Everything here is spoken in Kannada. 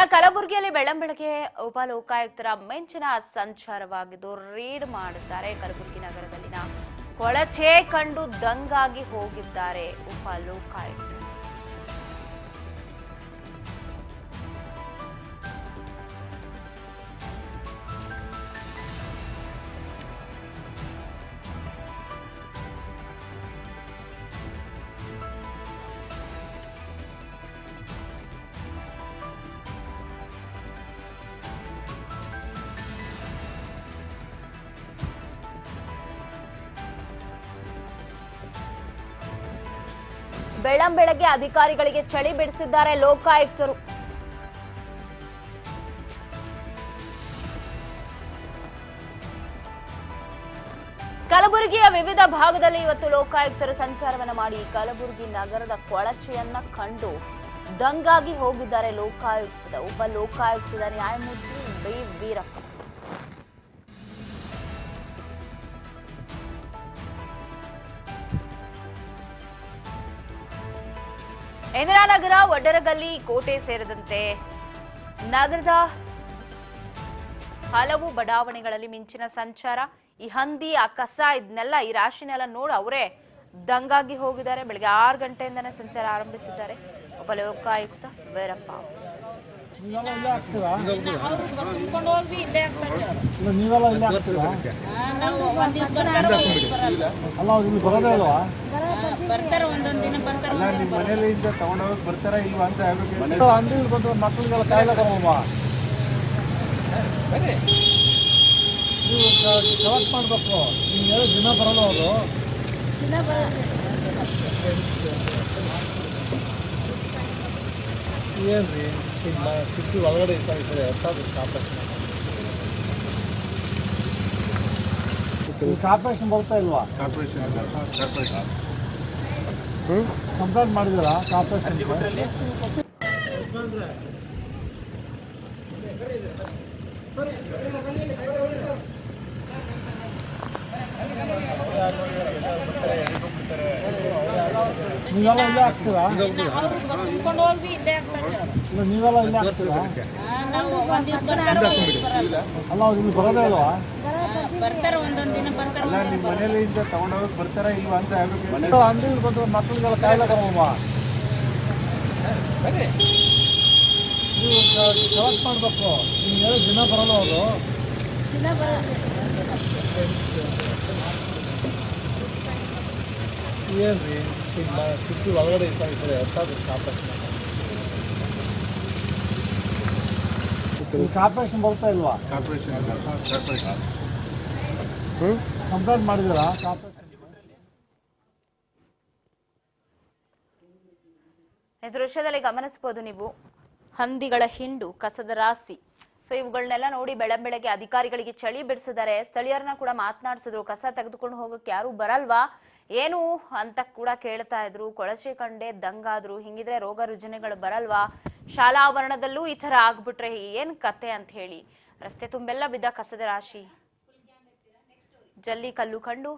ಇನ್ನು ಕಲಬುರಗಿಯಲ್ಲಿ ಬೆಳ್ಳಂಬೆಳಗ್ಗೆ ಉಪಲೋಕಾಯುಕ್ತರ ಮಿಂಚಿನ ಸಂಚಾರವಾಗಿದ್ದು ರೀಡ್ ಮಾಡಿದ್ದಾರೆ. ಕಲಬುರಗಿ ನಗರದಲ್ಲಿನ ಕೊಳಚೆ ಕಂಡು ದಂಗಾಗಿ ಹೋಗಿದ್ದಾರೆ ಉಪಲೋಕಾಯುಕ್ತರು. ಬೆಳ್ಳಂಬೆಳಗ್ಗೆ ಅಧಿಕಾರಿಗಳಿಗೆ ಚಳಿ ಬಿಡಿಸಿದ್ದಾರೆ ಲೋಕಾಯುಕ್ತರು. ಕಲಬುರಗಿಯ ವಿವಿಧ ಭಾಗದಲ್ಲಿ ಇವತ್ತು ಲೋಕಾಯುಕ್ತರು ಸಂಚಾರವನ್ನ ಮಾಡಿ ಕಲಬುರಗಿ ನಗರದ ಕೊಳಚೆಯನ್ನ ಕಂಡು ದಂಗಾಗಿ ಹೋಗಿದ್ದಾರೆ ಉಪ ಲೋಕಾಯುಕ್ತದ ನ್ಯಾಯಮೂರ್ತಿ ಬಿ ವೀರಪ್ಪ. ಇಂದಿರಾನಗರ, ವಡ್ಡರಗಲ್ಲಿ, ಕೋಟೆ ಸೇರಿದಂತೆ ನಗರದ ಹಲವು ಬಡಾವಣೆಗಳಲ್ಲಿ ಮಿಂಚಿನ ಸಂಚಾರ. ಈ ಹಂದಿ, ಆ ಕಸ, ಇದನ್ನೆಲ್ಲ ಈ ರಾಶಿನೆಲ್ಲ ನೋಡಿ ಅವರೇ ದಂಗಾಗಿ ಹೋಗಿದ್ದಾರೆ. ಬೆಳಗ್ಗೆ 6 ಗಂಟೆಯಿಂದನೇ ಸಂಚಾರ ಆರಂಭಿಸಿದ್ದಾರೆ ಉಪಲೋಕಾಯುಕ್ತ ವೀರಪ್ಪ. ಮನೆಯಿಂದ ತಗೊಂಡೋಗಿ ಬರ್ತಾರ ಇಲ್ವಾ ಅಂತ ಅಂಗಡಿ ಬಂದು ಮಕ್ಕಳಿಗೆಲ್ಲ ಕಾಯಿಲೆ ಬರಮ್ಮ ನೀವು ಕಲೆಕ್ಟ್ ಮಾಡ್ಬೇಕು. ನೀವು ದಿನ ಬರಲ್ಲ ಅವರು ಏನ್ರಿ ಸಿಕ್ಕಿ ಒಳಗಡೆ ಕಾರ್ಪೊರೇಷನ್ ಬರ್ತಾ ಇಲ್ವಾ? ಕಾರ್ಪೊರೇಷನ್ ಕಂಪ್ಲೇಂಟ್ ಮಾಡಿದಿರಾ ಕಾರ್ಪೊರೇಷನ್? ನೀವೆಲ್ಲ ಇಲ್ಲೇ ಆಗ್ತೀರಾ? ನೀವೆಲ್ಲ ಇಲ್ಲೇ ಆಗ್ತೀರಾ? ಅಲ್ಲ ಇಲ್ಲಿ ಬರೋದೇ ಇಲ್ವಾ? ಅಲ್ಲ ನಿಮ್ಮ ಮನೆಯಿಂದ ತಗೊಂಡೋಗಿ ಬರ್ತಾರ ಇಲ್ವಾ ಅಂತ ಅಂಗಡಿ ಬಂದು ಮಕ್ಕಳಿಗೆಲ್ಲ ಕಾಯಿಲೆ ಬರಮ್ಮ ನೀವು ಕಲೆಕ್ಟ್ ಮಾಡ್ಬೇಕು. ನೀವು ದಿನ ಬರಲ್ಲ ಅವರು ಏನ್ರಿ ಸಿಕ್ಕಿ ಒಳಗಡೆ ಕಾರ್ಪೊರೇಷನ್ ಬರ್ತಾ ಇಲ್ವಾ? ಕಾರ್ಪೊರೇಷನ್ ಕಂಪ್ಲೇಂಟ್ ಮಾಡಿದಿರಾ ಕಾರ್ಪೊರೇಷನ್? ಈ ದೃಶ್ಯದಲ್ಲಿ ಗಮನಿಸಬಹುದು ನೀವು, ಹಂದಿಗಳ ಹಿಂಡು, ಕಸದ ರಾಶಿ. ಸೊ ಇವುಗಳನ್ನೆಲ್ಲ ನೋಡಿ ಬೆಳ್ಳಂಬೆಳಗ್ಗೆ ಅಧಿಕಾರಿಗಳಿಗೆ ಚಳಿ ಬಿಡಿಸಿದ್ದಾರೆ. ಸ್ಥಳೀಯರನ್ನ ಕೂಡ ಮಾತನಾಡಿಸಿದ್ರು. ಕಸ ತೆಗೆದುಕೊಂಡು ಹೋಗಕ್ಕೆ ಯಾರು ಬರಲ್ವಾ ಏನು ಅಂತ ಕೂಡ ಕೇಳ್ತಾ ಇದ್ರು. ಕೊಳಚೆ ಕಂಡೆ ದಂಗಾದ್ರು. ಹಿಂಗಿದ್ರೆ ರೋಗ ರುಜಿನಗಳು ಬರಲ್ವಾ? ಶಾಲಾ ಆವರಣದಲ್ಲೂ ಈ ತರ ಆಗ್ಬಿಟ್ರೆ ಏನ್ ಕತೆ ಅಂತ ಹೇಳಿ ರಸ್ತೆ ತುಂಬೆಲ್ಲ ಬಿದ್ದ ಕಸದ ರಾಶಿ, ಜಲ್ಲಿ ಕಲ್ಲು ಕಂಡು